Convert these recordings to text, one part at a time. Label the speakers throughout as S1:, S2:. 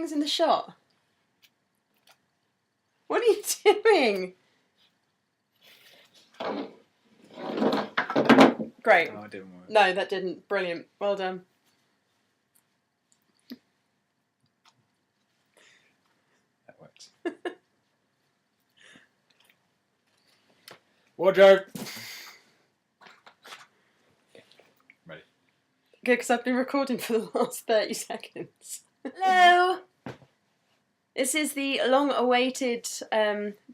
S1: things in the shot? What are you doing? Great.
S2: Oh, it didn't work.
S1: No, that didn't. Brilliant. Well done.
S2: That works. Wardrobe. Ready.
S1: Good, because I've been recording for the last 30 seconds. Hello! This is the long-awaited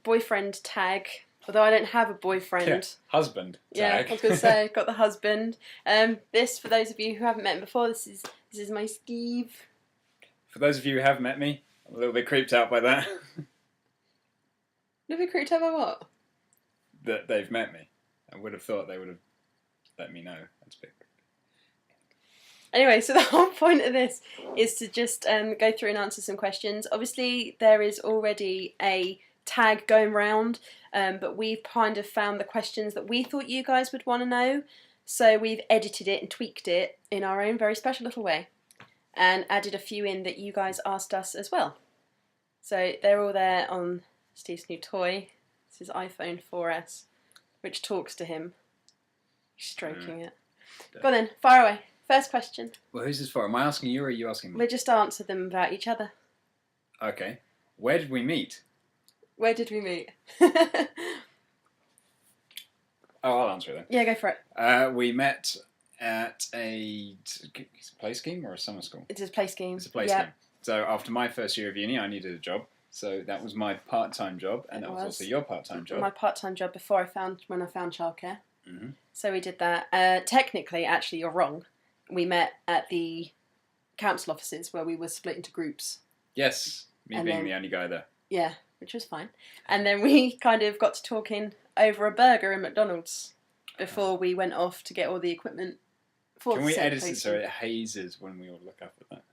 S1: boyfriend tag, although I don't have a boyfriend.
S2: Yeah, husband tag.
S1: Yeah, I was going to say, got the husband. This, for those of you who haven't met him before, this is my Steve.
S2: For those of you who have met me, I'm a little bit creeped out by that.
S1: A little bit creeped out by what?
S2: That they've met me. I would have thought they would have let me know. That's big.
S1: Anyway, so the whole point of this is to just go through and answer some questions. Obviously, there is already a tag going round, but we've kind of found the questions that we thought you guys would want to know. So we've edited it and tweaked it in our own very special little way and added a few in that you guys asked us as well. So they're all there on Steve's new toy. This is iPhone 4S, which talks to him. He's stroking it. Go on then, fire away. First question.
S2: Well, who's this for? Am I asking you or are you asking me?
S1: We'll just answer them about each other.
S2: Okay. Where did we meet?
S1: Where did we meet?
S2: Oh, I'll answer it then.
S1: Yeah, go for it.
S2: We met at a play scheme or a summer school?
S1: It's a play scheme.
S2: It's a play scheme. So after my first year of uni, I needed a job. So that was my part-time job, and that was also your part-time job.
S1: My part-time job before when I found childcare.
S2: Mm-hmm.
S1: So we did that. Technically, actually, you're wrong. We met at the council offices where we were split into groups.
S2: Yes, me being the only guy there.
S1: Yeah, which was fine. And then we kind of got to talking over a burger in McDonald's before we went off to get all the equipment for
S2: Can
S1: the
S2: we
S1: set
S2: edit it so
S1: placement.
S2: it hazes when we all look up at that?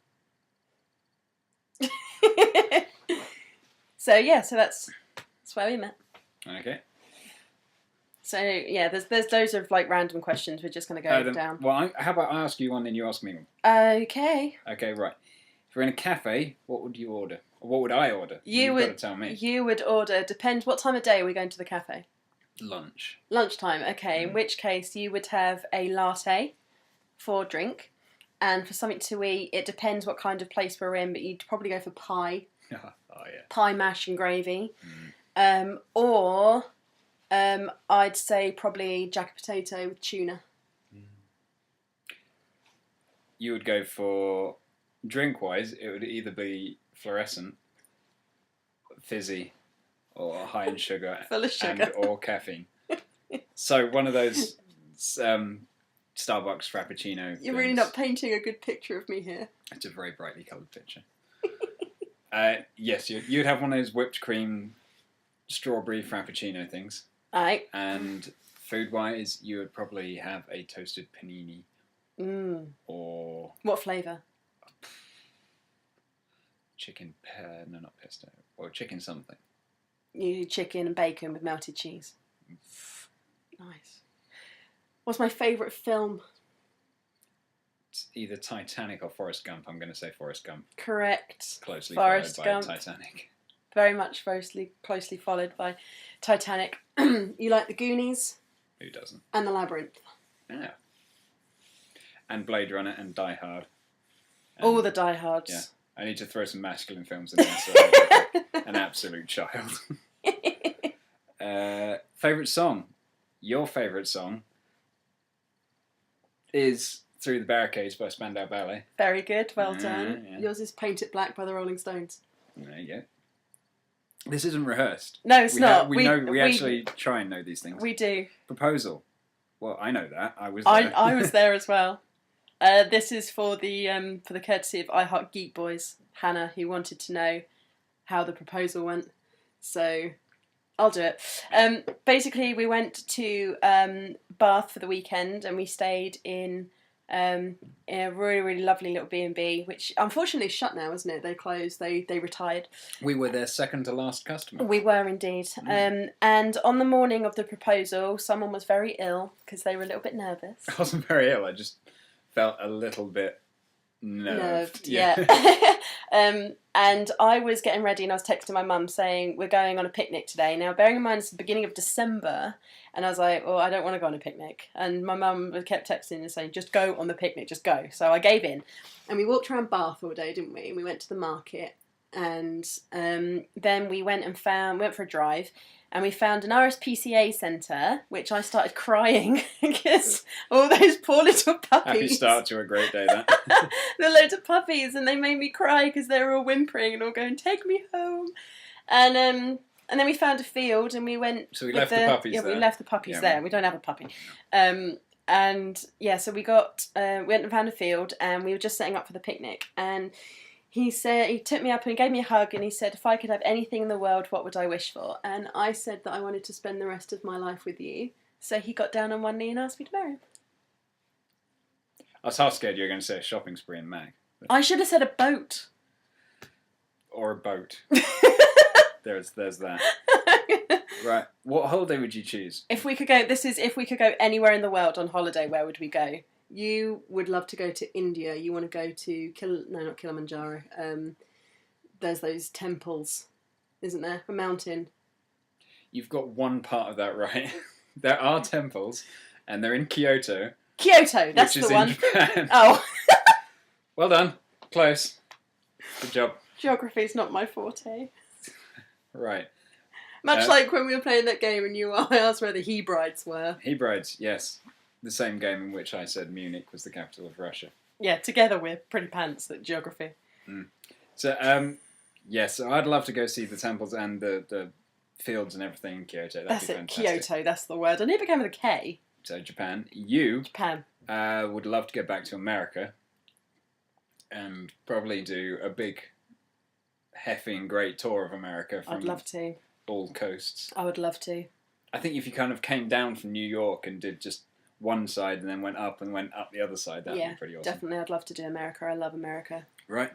S1: So yeah, so that's where we met.
S2: Okay.
S1: So yeah, there's loads of like random questions. We're just going to go down.
S2: Well, how about I ask you one, then you ask me one?
S1: Okay.
S2: Okay, right. If we're in a cafe, what would you order? Or what would I order?
S1: You've
S2: got to tell me.
S1: You would order. Depends what time of day are we going to the cafe.
S2: Lunch.
S1: Lunchtime. Okay. In which case you would have a latte for drink, and for something to eat, it depends what kind of place we're in, but you'd probably go for pie.
S2: Oh yeah.
S1: Pie, mash, and gravy. Or I'd say probably jacket potato with tuna.
S2: You would go for drink-wise. It would either be fluorescent, fizzy, or high in sugar,
S1: Full of sugar.
S2: and or caffeine. So one of those Starbucks Frappuccino.
S1: You're really not painting a good picture of me here.
S2: It's a very brightly coloured picture. Yes, you'd have one of those whipped cream, strawberry Frappuccino things.
S1: Aye.
S2: And food-wise, you would probably have a toasted panini. Or...
S1: What flavour?
S2: Chicken... no, not pesto. Or chicken something.
S1: You do chicken and bacon with melted cheese. Nice. What's my favourite film?
S2: It's either Titanic or Forrest Gump. I'm going to say Forrest Gump.
S1: Correct.
S2: Closely
S1: Forrest
S2: followed by
S1: Gump.
S2: Titanic.
S1: Very much closely followed by Titanic. You like The Goonies?
S2: Who doesn't?
S1: And The Labyrinth.
S2: Yeah. And Blade Runner and Die Hard.
S1: All the Die Hards.
S2: Yeah. I need to throw some masculine films in there so I look like an absolute child. Favourite song? Your favourite song is Through the Barricades by Spandau Ballet.
S1: Very good, well done.
S2: Yeah.
S1: Yours is Paint It Black by the Rolling Stones.
S2: There you go. This isn't rehearsed.
S1: No, it's not.
S2: We actually try and know these things.
S1: We do.
S2: Proposal. Well, I know that. I was there.
S1: I was there as well. This is for the courtesy of I Heart Geek Boys, Hannah, who wanted to know how the proposal went. So I'll do it. Basically, we went to Bath for the weekend, and we stayed in a really, really lovely little B&B, which unfortunately is shut now, isn't it? They closed. They retired.
S2: We were their second to last customer.
S1: We were indeed. And on the morning of the proposal, someone was very ill because they were a little bit nervous.
S2: I wasn't very ill. I just felt a little bit
S1: nerved. Yeah. And I was getting ready and I was texting my mum saying we're going on a picnic today. Now, bearing in mind it's the beginning of December, and I was like, well, I don't want to go on a picnic. And my mum kept texting and saying, just go on the picnic, just go. So I gave in. And we walked around Bath all day, didn't we? And we went to the market. And then we went for a drive. And we found an RSPCA centre, which I started crying because all those poor little puppies.
S2: Happy start to a great day, that.
S1: The loads of puppies, and they made me cry because they were all whimpering and all going, "Take me home." And then we found a field, and we went.
S2: So we left the puppies there.
S1: Yeah, we left the puppies there. We don't have a puppy. And yeah, so we went and found a field, and we were just setting up for the picnic, and. He took me up and gave me a hug, and he said, if I could have anything in the world, what would I wish for? And I said that I wanted to spend the rest of my life with you. So he got down on one knee and asked me to marry him.
S2: I was half scared you were going to say a shopping spree in Mag.
S1: I should have said a boat.
S2: Or a boat. There's that. Right. What holiday would you choose?
S1: If we could go anywhere in the world on holiday, where would we go? You would love to go to India. You want to go to not Kilimanjaro. There's those temples, isn't there? A mountain.
S2: You've got one part of that right. There are temples, and they're in Kyoto.
S1: Kyoto, that's the one.
S2: Which is in Japan.
S1: Oh.
S2: Well done. Close. Good job.
S1: Geography's not my forte.
S2: Right.
S1: Much like when we were playing that game and I asked where the Hebrides were.
S2: Hebrides, yes. The same game in which I said Munich was the capital of Russia.
S1: Yeah, together we're pretty pants at geography.
S2: So, yes, I'd love to go see the temples and the fields and everything in Kyoto. That'd be fantastic.
S1: Kyoto, that's the word. I knew it began with a K.
S2: So, Japan.
S1: Japan.
S2: Would love to go back to America and probably do a big, heffing great tour of America from
S1: I'd love to.
S2: All coasts.
S1: I would love to.
S2: I think if you kind of came down from New York and did just one side and then went up the other side, that would be pretty awesome.
S1: Definitely, I'd love to do America. I love America.
S2: Right.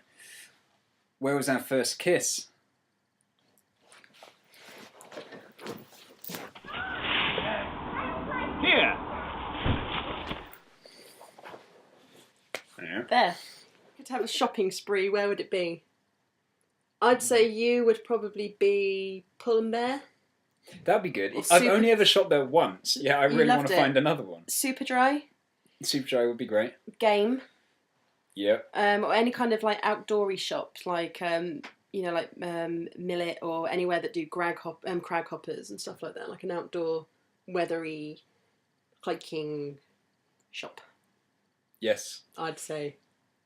S2: Where was our first kiss?
S3: Here.
S2: Yeah.
S1: There. Could have a shopping spree. Where would it be? I'd say you would probably be Pull and Bear.
S2: That'd be good. I've only ever shopped there once. Yeah, I really want to find another one.
S1: Superdry.
S2: Superdry would be great.
S1: Game.
S2: Yep.
S1: Or any kind of like outdoory shop, like Millet or anywhere that do crag hoppers and stuff like that, like an outdoor weathery hiking shop.
S2: Yes.
S1: I'd say.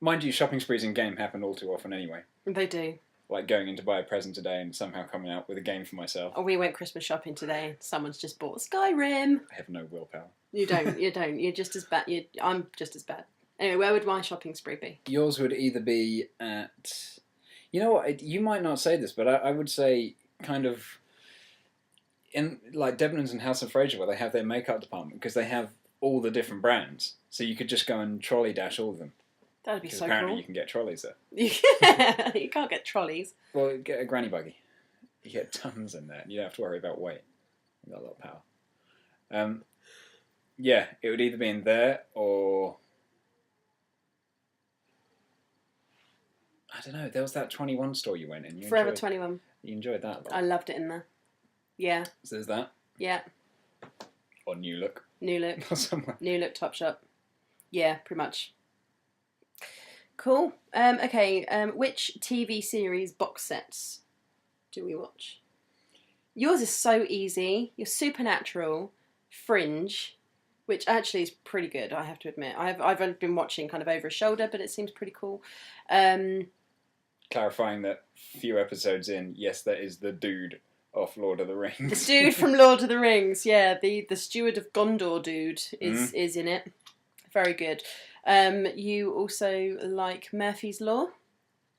S2: Mind you, shopping sprees in game happen all too often anyway.
S1: They do.
S2: Like going in to buy a present today and somehow coming out with a game for myself.
S1: Oh, we went Christmas shopping today and someone's just bought Skyrim.
S2: I have no willpower.
S1: You don't. You're just as bad. I'm just as bad. Anyway, where would my shopping spree be?
S2: Yours would either be at... You know what? You might not say this, but I would say kind of in like Debenhams and House of Fraser, where they have their makeup department, because they have all the different brands. So you could just go and trolley dash all of them.
S1: That'd be so
S2: apparently
S1: cool.
S2: You can get trolleys there.
S1: Yeah, you can't get trolleys.
S2: Well, get a granny buggy. You get tons in there. You don't have to worry about weight. You've got a lot of power. Yeah, it would either be in there or... I don't know, there was that 21 store you went in.
S1: Forever 21.
S2: You enjoyed that a lot.
S1: I loved it in there. Yeah.
S2: So there's that.
S1: Yeah.
S2: Or New Look.
S1: New Look.
S2: Or somewhere.
S1: New Look, Topshop. Yeah, pretty much. Cool. Okay, which TV series box sets do we watch? Yours is so easy. You're Supernatural, Fringe, which actually is pretty good, I have to admit. I've only been watching kind of over a shoulder, but it seems pretty cool.
S2: Clarifying that few episodes in, yes, that is the dude off Lord of the Rings.
S1: The dude from Lord of the Rings, yeah. The Steward of Gondor dude is in it. Very good. You also like Murphy's Law?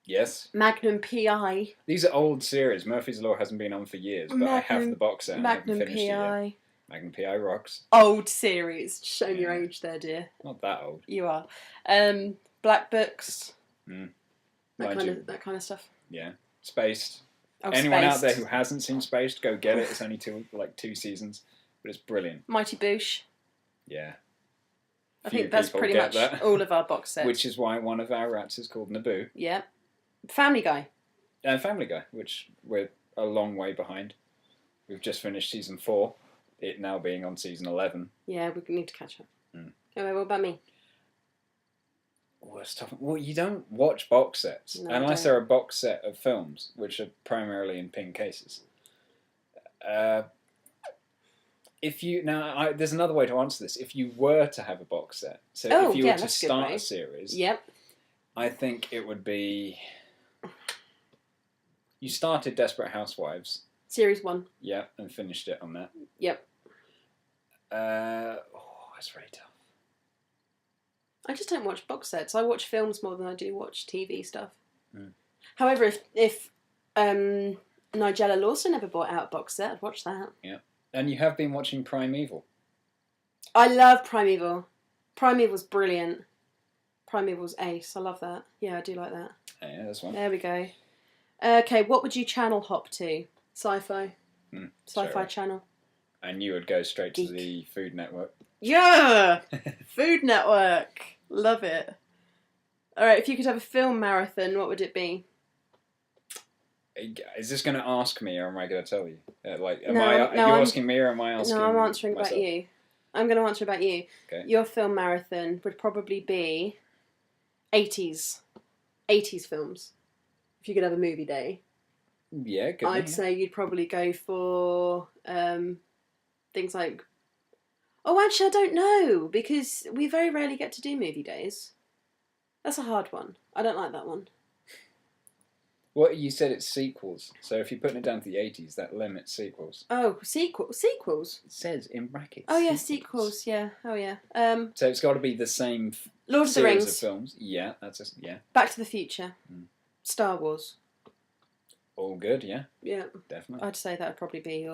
S2: Yes.
S1: Magnum P.I.
S2: These are old series. Murphy's Law hasn't been on for years, but I have the box set and I haven't
S1: Magnum
S2: finished it
S1: P.I.
S2: yet. Magnum P.I. rocks.
S1: Old series. Showing your age there, dear.
S2: Not that old.
S1: You are. Black Books.
S2: Mm.
S1: That kind of stuff.
S2: Yeah. Spaced.
S1: Oh,
S2: Anyone
S1: Spaced.
S2: out there who hasn't seen Spaced, go get it. It's only two seasons, but it's brilliant.
S1: Mighty Boosh.
S2: Yeah.
S1: I
S2: Few
S1: think that's
S2: people
S1: pretty
S2: get
S1: much
S2: that.
S1: all of our box sets.
S2: Which is why one of our rats is called Naboo.
S1: Yeah. Family Guy.
S2: And Family Guy, which we're a long way behind. We've just finished season 4, it now being on season 11.
S1: Yeah, we need to catch up.
S2: Mm.
S1: Anyway, what about me?
S2: Oh, that's tough. Well, you don't watch box sets
S1: No,
S2: unless they're a box set of films, which are primarily in pink cases. If you there's another way to answer this. If you were to have a box set, so if you were to start a series,
S1: yep,
S2: I think it would be. You started Desperate Housewives,
S1: series 1.
S2: yeah, and finished it on that.
S1: Yep.
S2: That's very tough.
S1: I just don't watch box sets. I watch films more than I do watch TV stuff.
S2: Mm.
S1: However, if Nigella Lawson ever brought out a box set, I'd watch that.
S2: Yeah. And you have been watching Primeval.
S1: I love Primeval. Primeval's brilliant. Primeval's ace. I love that. Yeah, I do like that.
S2: Yeah, that's one.
S1: There we go. Okay, what would you channel hop to? Sci-fi. Sci-fi channel.
S2: And you would go straight to the Food Network.
S1: Yeah! Food Network. Love it. Alright, if you could have a film marathon, what would it be?
S2: Is this going to ask me, or am I going to tell you? Are you
S1: I'm
S2: asking me, or am I asking?
S1: No, I'm answering
S2: myself?
S1: about you. I'm going to answer about you.
S2: Okay.
S1: Your film marathon would probably be 80s films. If you could have a movie day.
S2: Yeah, good.
S1: I'd say you'd probably go for things like... Oh, actually, I don't know, because we very rarely get to do movie days. That's a hard one. I don't like that one.
S2: Well, you said it's sequels, so if you're putting it down to the 80s, that limits sequels.
S1: Oh, sequels?
S2: It says in brackets.
S1: Oh, yeah, sequels, yeah. Oh, yeah.
S2: So it's got to be the same
S1: Lord of the
S2: series
S1: Rings.
S2: of films. Yeah, yeah.
S1: Back to the Future. Star Wars.
S2: All good, yeah.
S1: Yeah.
S2: Definitely.
S1: I'd say that would probably be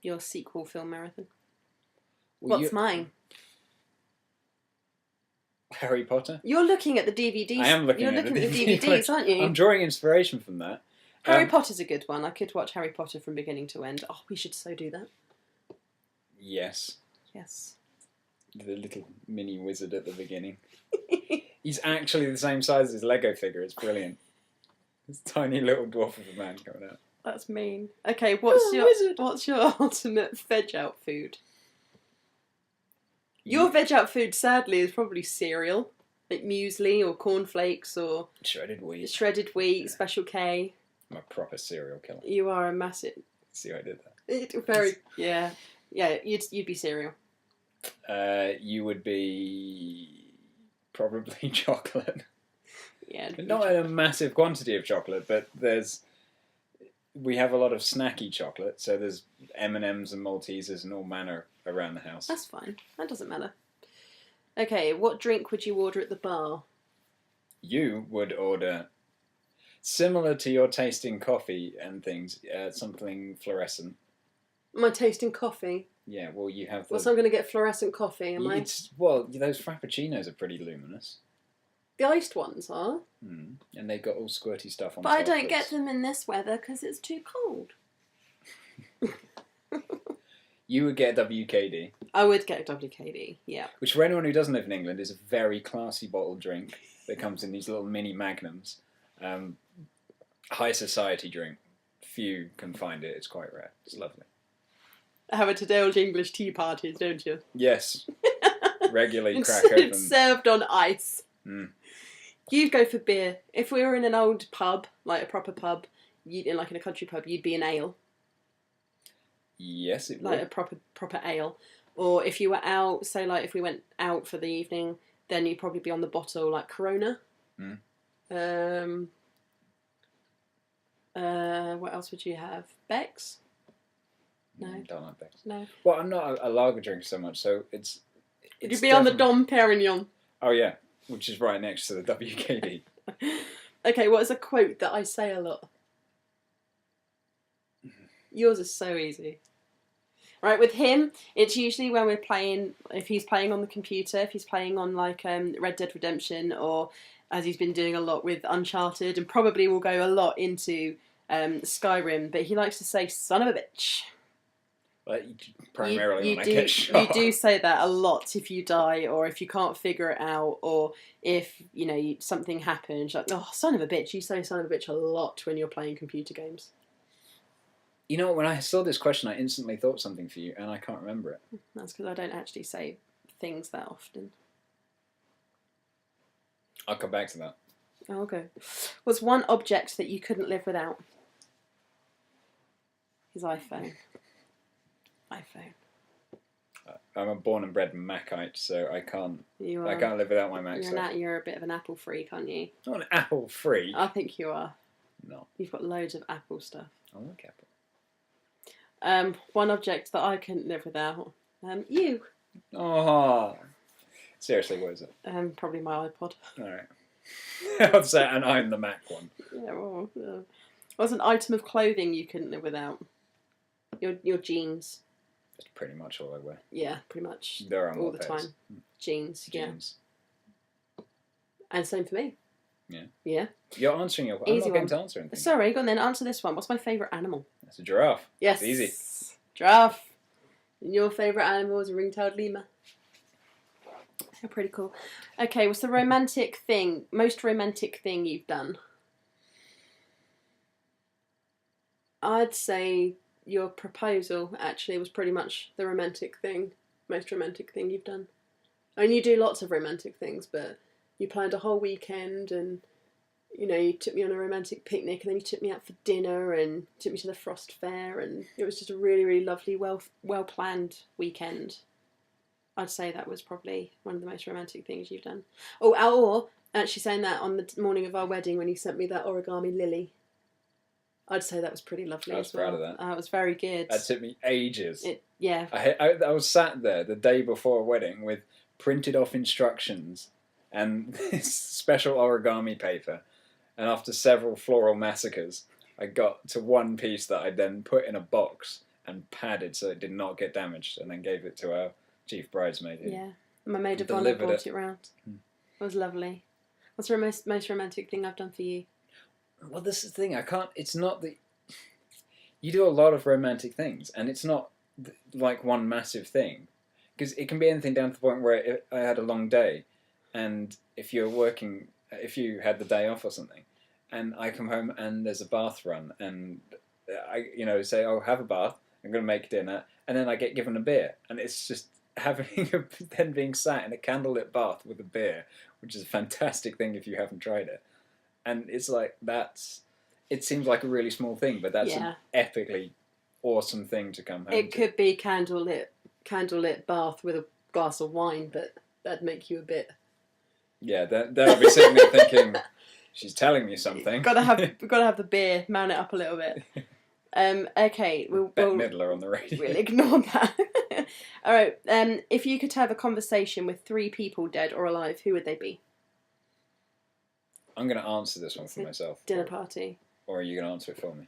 S1: your sequel film marathon.
S2: Well,
S1: What's mine?
S2: Harry Potter.
S1: You're looking at the DVDs.
S2: I am looking at the
S1: DVDs, aren't you?
S2: I'm drawing inspiration from that.
S1: Harry Potter's a good one. I could watch Harry Potter from beginning to end. Oh, we should so do that.
S2: Yes.
S1: Yes.
S2: The little mini wizard at the beginning. He's actually the same size as his Lego figure. It's brilliant. This tiny little dwarf of a man coming out.
S1: That's mean. Okay, what's your ultimate veg out food? Your veg out food, sadly, is probably cereal, like muesli or cornflakes or
S2: shredded wheat.
S1: Special K.
S2: I'm a proper cereal killer.
S1: You are a massive.
S2: See how I did
S1: that? Yeah. You'd be cereal.
S2: You would be probably chocolate.
S1: Yeah.
S2: Not in a massive quantity of chocolate, but we have a lot of snacky chocolate, so there's M&Ms and Maltesers and all manner around the house.
S1: That's fine. That doesn't matter. Okay, what drink would you order at the bar?
S2: You would order, similar to your tasting coffee and things, something fluorescent.
S1: Am I tasting coffee?
S2: Yeah, well, you have.
S1: So I'm going to get fluorescent coffee, am I?
S2: Well, those frappuccinos are pretty luminous.
S1: The iced ones are.
S2: And they've got all squirty stuff on
S1: But
S2: top.
S1: I don't get them in this weather because it's too cold.
S2: You would get WKD.
S1: I would get WKD, yeah.
S2: Which, for anyone who doesn't live in England, is a very classy bottled drink that comes in these little mini magnums. High society drink. Few can find it. It's quite rare. It's lovely.
S1: Have it at old English tea parties, don't you?
S2: Yes. Regularly crack
S1: open.
S2: open.
S1: It's served on ice. You'd go for beer. If we were in an old pub, like a proper pub, in a country pub, you'd be an ale.
S2: Yes, it would.
S1: Like a proper ale. Or if you were out, say like if we went out for the evening, then you'd probably be on the bottle like Corona. What else would you have? Beck's? No.
S2: Don't like Beck's.
S1: No.
S2: Well, I'm not a lager drinker so much, so it's
S1: You'd be on the Dom Perignon.
S2: Oh yeah, which is right next to the WKD.
S1: Okay, what is a quote that I say a lot? Yours is so easy. Right, with him, it's usually when we're playing, if he's playing on the computer, if he's playing on like Red Dead Redemption, or as he's been doing a lot with Uncharted, and probably will go a lot into Skyrim, but he likes to say, son of a bitch.
S2: Like, primarily
S1: you
S2: when I
S1: do
S2: get shot.
S1: you do say that a lot if you die or if you can't figure it out or if something happens. Like, oh, son of a bitch! You say son of a bitch a lot when you're playing computer games.
S2: You know, when I saw this question, I instantly thought something for you, and I can't remember it.
S1: That's because I don't actually say things that often.
S2: I'll come back to that.
S1: Oh, okay. What's one object that you couldn't live without? His iPhone.
S2: I'm a born and bred Macite, so I can't live without my Mac stuff.
S1: You're a bit of an Apple freak, aren't you?
S2: Not an Apple freak.
S1: I think you are.
S2: No.
S1: You've got loads of Apple stuff.
S2: I like Apple.
S1: One object that I couldn't live without. You.
S2: Oh. Seriously, what is it?
S1: Probably my iPod.
S2: Alright. I'd say, and I'm the Mac one.
S1: Yeah, well, what's an item of clothing you couldn't live without? Your jeans.
S2: That's pretty much all I wear.
S1: Yeah, pretty much.
S2: There are more
S1: all the
S2: pairs.
S1: time. Jeans, yeah.
S2: Jeans.
S1: And same for me.
S2: Yeah.
S1: Yeah.
S2: You're answering your... I'm not going to answer anything.
S1: Sorry, go on then, answer this one. What's my favourite animal?
S2: That's a giraffe.
S1: Yes.
S2: It's easy.
S1: Giraffe. And your favourite animal is a ring-tailed lemur. They're pretty cool. Okay, what's the most romantic thing you've done? I'd say your proposal actually was pretty much the most romantic thing you've done. I mean, you do lots of romantic things, but you planned a whole weekend and, you took me on a romantic picnic and then you took me out for dinner and took me to the Frost Fair and it was just a really, really lovely, well-planned weekend. I'd say that was probably one of the most romantic things you've done. Oh, or actually saying that on the morning of our wedding when you sent me that origami lily. I'd say that was pretty lovely.
S2: I was proud of that.
S1: It was very good.
S2: That took me ages.
S1: Yeah.
S2: I was sat there the day before a wedding with printed off instructions and this special origami paper. And after several floral massacres, I got to one piece that I then put in a box and padded so it did not get damaged and then gave it to our chief bridesmaid.
S1: Yeah. My maid of honour brought it round. It was lovely. What's the most romantic thing I've done for you?
S2: Well, this is the thing. It's not that... You do a lot of romantic things, and it's not like one massive thing. Because it can be anything down to the point where I had a long day, and if you had the day off or something, and I come home and there's a bath run, and I, say, oh, have a bath, I'm going to make dinner, and then I get given a beer, and it's just then being sat in a candlelit bath with a beer, which is a fantastic thing if you haven't tried it. And it's like, it seems like a really small thing, but that's an epically awesome thing to come home to.
S1: It could be candlelit bath with a glass of wine, but that'd make you a bit...
S2: Yeah, they'll be sitting there thinking, she's telling me something.
S1: Gotta have the beer, man it up a little bit. Okay,
S2: Bette Midler on the radio.
S1: We'll ignore that. All right, if you could have a conversation with 3 people, dead or alive, who would they be?
S2: I'm going to answer this one for myself.
S1: Dinner party.
S2: Or are you going to answer it for me?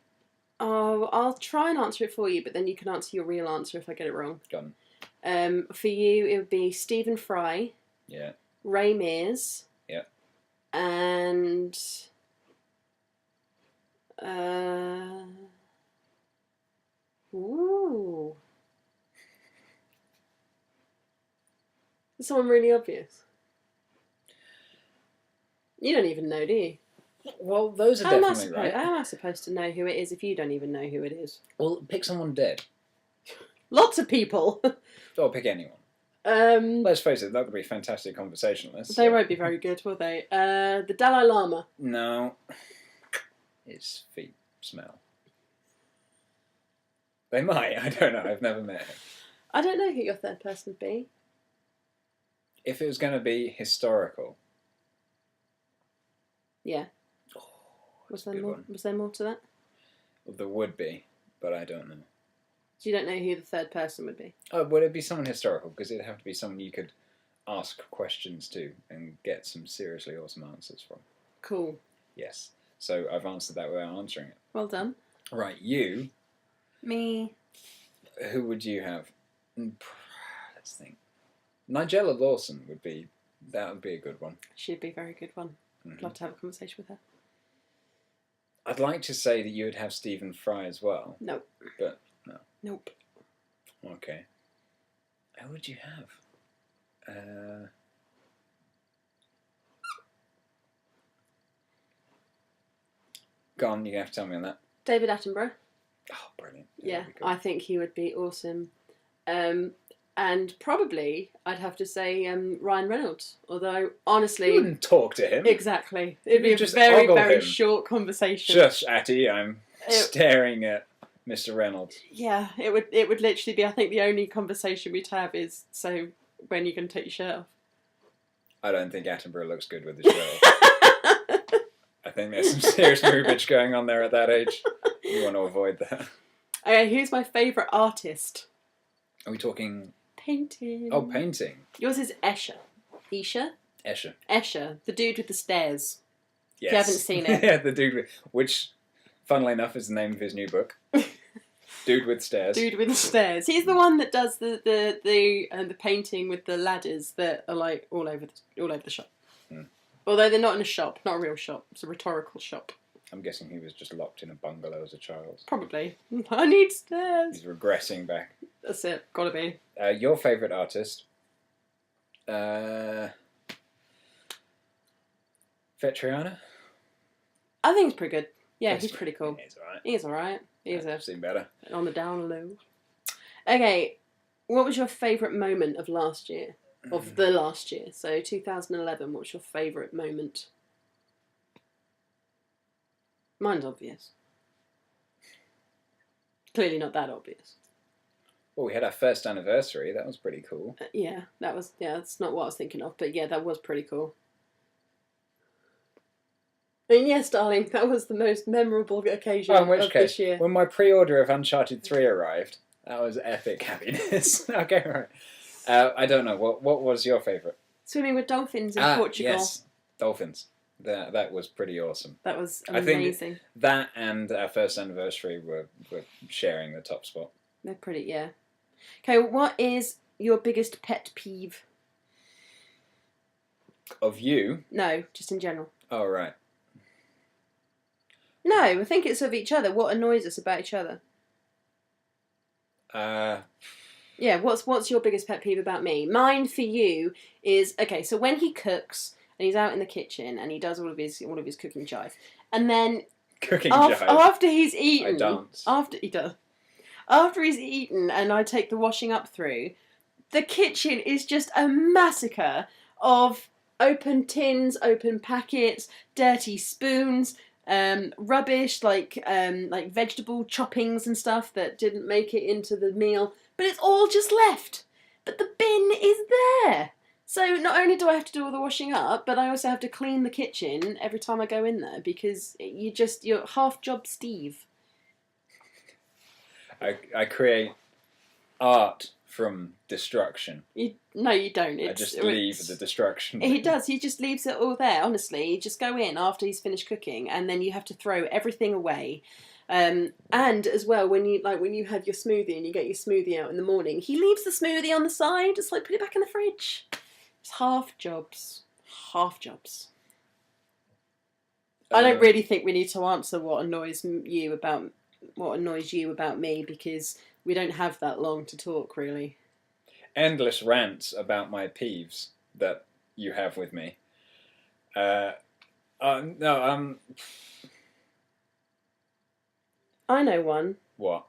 S1: Oh, I'll try and answer it for you, but then you can answer your real answer if I get it wrong.
S2: Go on.
S1: For you, it would be Stephen Fry.
S2: Yeah.
S1: Ray Mears.
S2: Yeah.
S1: And... Ooh. Is someone really obvious? You don't even know, do you?
S2: Well, those are definitely right.
S1: How am I supposed to know who it is if you don't even know who it is?
S2: Well, pick someone dead.
S1: Lots of people.
S2: Or pick anyone. Let's face it, that would be a fantastic conversationalist.
S1: They won't be very good, will they? The Dalai Lama.
S2: No. His feet smell. They might. I don't know. I've never met him.
S1: I don't know who your third person would be.
S2: If it was going to be historical.
S1: Yeah.
S2: Oh,
S1: was there more to that?
S2: Well, there would be, but I don't know.
S1: So you don't know who the third person would be?
S2: Oh, would it be someone historical? Because it'd have to be someone you could ask questions to and get some seriously awesome answers from.
S1: Cool.
S2: Yes. So I've answered that without answering it.
S1: Well done.
S2: Right, you.
S1: Me.
S2: Who would you have? Let's think. Nigella Lawson would be a good one.
S1: She'd be a very good one. I'd love to have a conversation with her.
S2: I'd like to say that you would have Stephen Fry as well.
S1: Nope.
S2: But no.
S1: Nope.
S2: Okay. Who would you have? Go on, you have to tell me on that.
S1: David Attenborough.
S2: Oh, brilliant.
S1: Yeah,
S2: cool.
S1: I think he would be awesome. And probably I'd have to say Ryan Reynolds. Although, honestly...
S2: You wouldn't talk to him.
S1: Exactly. It'd be a
S2: just
S1: very,
S2: ogle
S1: very
S2: him.
S1: short conversation.
S2: Shush, Atty, I'm staring at Mr. Reynolds.
S1: Yeah, it would literally be, I think the only conversation we'd have is, so when are you going to take your shirt off?
S2: I don't think Attenborough looks good with the shirt off. I think there's some serious movage going on there at that age. You want to avoid that.
S1: Okay, who's my favourite artist?
S2: Are we talking...
S1: Painting.
S2: Oh, painting.
S1: Yours is Escher.
S2: Escher.
S1: Escher, the dude with the stairs.
S2: Yes.
S1: If you haven't seen it.
S2: Yeah, the dude with... Which, funnily enough, is the name of his new book. Dude with Stairs.
S1: Dude with the stairs. He's the one that does the painting with the ladders that are like all over the shop. Although they're not in a shop, not a real shop. It's a rhetorical shop.
S2: I'm guessing he was just locked in a bungalow as a child.
S1: Probably. I need stairs.
S2: He's regressing back.
S1: That's it. Gotta be.
S2: Your favourite artist? Vetriana?
S1: I think he's pretty good. Yeah,
S2: Yes,
S1: he's pretty cool.
S2: He's alright.
S1: He's alright.
S2: I've seen better.
S1: On the down low. Okay, what was your favourite moment of last year? Of the last year? So 2011, what's your favourite moment? Mine's obvious. Clearly not that obvious.
S2: Well, we had our first anniversary. That was pretty cool.
S1: Yeah, that's not what I was thinking of, but yeah, that was pretty cool. And yes, darling, that was the most memorable occasion
S2: in which
S1: of
S2: case,
S1: this year.
S2: when my pre-order of Uncharted 3 arrived, that was epic happiness. Okay, right. I don't know. What was your favourite?
S1: Swimming with dolphins in Portugal.
S2: Yes, dolphins. That was pretty awesome.
S1: That was
S2: amazing.
S1: amazing.
S2: I think that and our first anniversary were sharing the top spot.
S1: They're pretty, yeah. Okay, what is your biggest pet peeve?
S2: Of you?
S1: No, just in general.
S2: Oh, right.
S1: No, I think it's of each other. What annoys us about each other? Yeah, what's your biggest pet peeve about me? Mine for you is, okay, so when he cooks and he's out in the kitchen and he does all of his cooking jive, and then after he's eaten,
S2: I dance.
S1: After he's eaten and I take the washing up through, the kitchen is just a massacre of open tins, open packets, dirty spoons, rubbish like vegetable choppings and stuff that didn't make it into the meal, but it's all just left. But the bin is there. So not only do I have to do all the washing up, but I also have to clean the kitchen every time I go in there because you're half job Steve.
S2: I create art from destruction.
S1: No, you don't.
S2: I just leave the destruction.
S1: He does. He just leaves it all there. Honestly, you just go in after he's finished cooking, and then you have to throw everything away. And as well, when you have your smoothie and you get your smoothie out in the morning, he leaves the smoothie on the side. It's like, put it back in the fridge. It's half jobs. Half jobs. I don't really think we need to answer what annoys you about me, because we don't have that long to talk, really.
S2: Endless rants about my peeves that you have with me. No.
S1: I know one.
S2: What?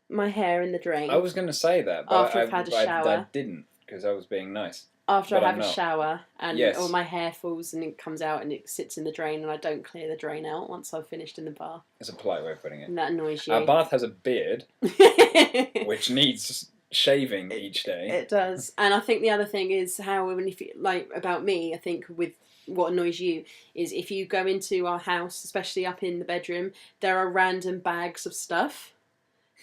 S1: My hair in the drain.
S2: I was going to say that, but
S1: after I've had a shower.
S2: I didn't, because I was being nice.
S1: After I have a shower and
S2: Yes.
S1: all my hair falls and it comes out and it sits in the drain, and I don't clear the drain out once I've finished in the bath.
S2: That's a polite way of putting it.
S1: And that annoys you.
S2: Our bath has a beard, which needs shaving each day.
S1: It does. And I think the other thing is how, about me, I think with what annoys you is if you go into our house, especially up in the bedroom, there are random bags of stuff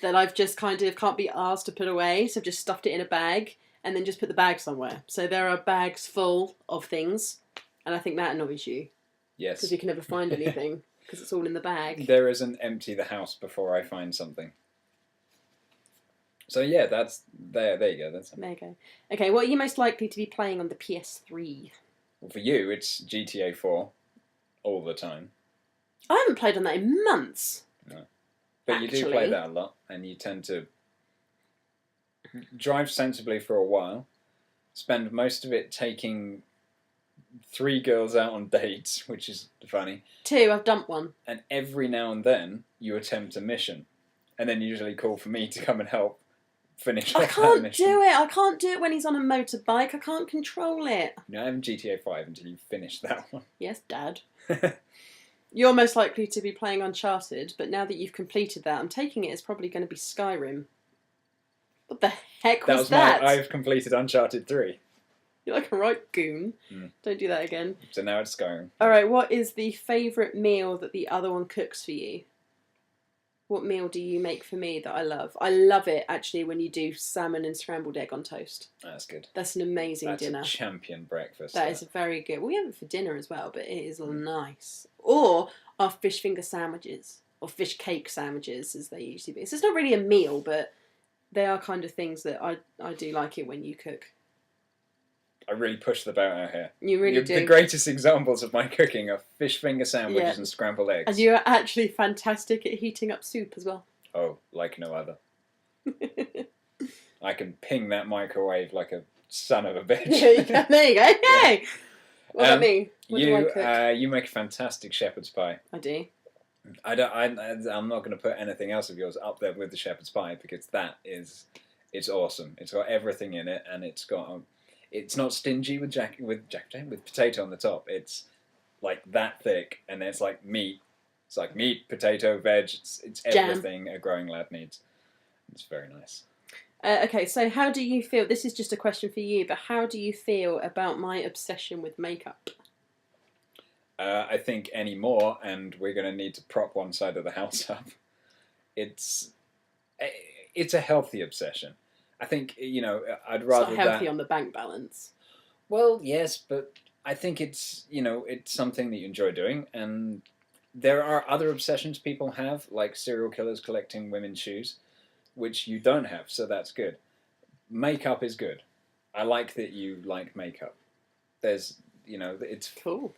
S1: that I've just kind of can't be asked to put away, so I've just stuffed it in a bag and then just put the bag somewhere. So there are bags full of things, and I think that annoys you.
S2: Yes.
S1: Because you can never find anything, because it's all in the bag.
S2: There is an empty the house before I find something. So yeah, that's there you go.
S1: There you go. Okay, what are you most likely to be playing on the PS3?
S2: Well, for you, it's GTA 4 all the time.
S1: I haven't played on that in months.
S2: No. But you do play that a lot, and you tend to drive sensibly for a while, spend most of it taking 3 girls out on dates, which is funny.
S1: 2, I've dumped one.
S2: And every now and then you attempt a mission, and then usually call for me to come and help finish
S1: I
S2: off that
S1: can't
S2: mission.
S1: do it. I can't do it when he's on a motorbike. I can't control it.
S2: You know, I haven't GTA 5 until you finish that one.
S1: Yes, Dad. You're most likely to be playing Uncharted, but now that you've completed that, I'm taking it as probably going to be Skyrim. What the heck was that?
S2: I've completed Uncharted 3.
S1: You're like a right goon. Don't do that again.
S2: So now it's Skyrim.
S1: Alright, what is the favourite meal that the other one cooks for you? What meal do you make for me that I love? I love it, actually, when you do salmon and scrambled egg on toast.
S2: That's good.
S1: That's an amazing dinner.
S2: That's a champion breakfast.
S1: That is very good. We have it for dinner as well, but it is nice. Or our fish finger sandwiches, or fish cake sandwiches, as they usually be. So it's not really a meal, but they are kind of things that I do like it when you cook.
S2: I really push the boat out here.
S1: You really do.
S2: The greatest examples of my cooking are fish finger sandwiches and scrambled eggs.
S1: And you are actually fantastic at heating up soup as well.
S2: Oh, like no other. I can ping that microwave like a son of a bitch.
S1: Yeah, there you go. Hey! What about me? What do I cook?
S2: You make a fantastic shepherd's pie.
S1: I do.
S2: I'm not going to put anything else of yours up there with the shepherd's pie because it's awesome. It's got everything in it, and it's got it's not stingy with potato on the top. It's like that thick, and it's like meat. It's like meat, potato, veg. It's everything a growing lad needs. It's very nice.
S1: Okay, so how do you feel? This is just a question for you, but how do you feel about my obsession with makeup?
S2: I think any more, and we're going to need to prop one side of the house up. It's a healthy obsession. I think, I'd rather
S1: it's not healthy on the bank balance.
S2: Well, yes, but I think it's something that you enjoy doing, and there are other obsessions people have, like serial killers collecting women's shoes, which you don't have, so that's good. Makeup is good. I like that you like makeup. There's, it's
S1: cool.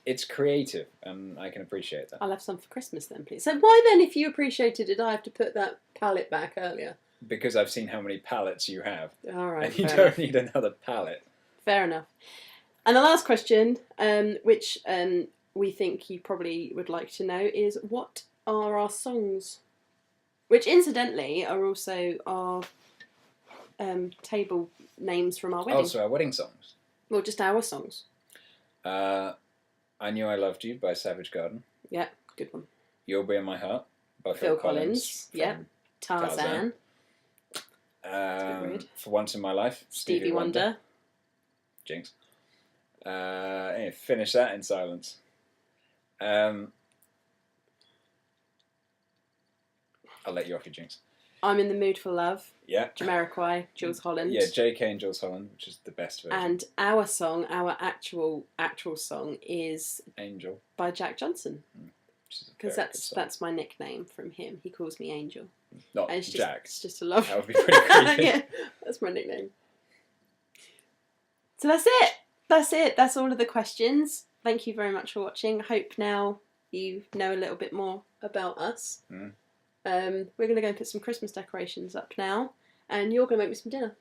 S2: It's creative, and I can appreciate that.
S1: I'll have some for Christmas then, please. So why then, if you appreciated it, I have to put that palette back earlier?
S2: Because I've seen how many palettes you have.
S1: All right.
S2: And you don't need another palette.
S1: Fair enough. And the last question, which we think you probably would like to know, is what are our songs? Which, incidentally, are also our table names from our wedding.
S2: Oh, so our wedding songs?
S1: Well, just our songs.
S2: I Knew I Loved You by Savage Garden.
S1: Yeah, good one.
S2: You'll Be in My Heart by
S1: Phil Collins. Yeah. Tarzan.
S2: For Once in My Life,
S1: Stevie Wonder.
S2: Jinx. Finish that in silence. I'll let you off your jinx.
S1: I'm in the Mood for Love.
S2: Yeah.
S1: Jamiroquai, Jules Holland.
S2: Yeah, J.K. and Jules Holland, which is the best version.
S1: And our song, our actual song, is
S2: Angel
S1: by Jack Johnson. Because that's my nickname from him. He calls me Angel.
S2: Not
S1: and it's
S2: Jack.
S1: It's just a love.
S2: That would be pretty creepy.
S1: Yeah, that's my nickname. So that's it. That's it. That's all of the questions. Thank you very much for watching. I hope now you know a little bit more about us. We're going to go and put some Christmas decorations up now, and you're going to make me some dinner.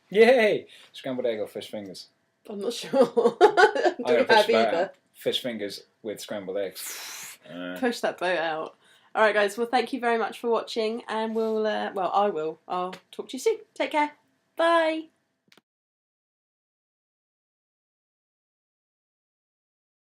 S2: Yay! Scrambled egg or fish fingers?
S1: I'm not sure. Do we have either?
S2: Fish fingers with scrambled eggs.
S1: Push that boat out. All right, guys. Well, thank you very much for watching, and I'll talk to you soon. Take care. Bye.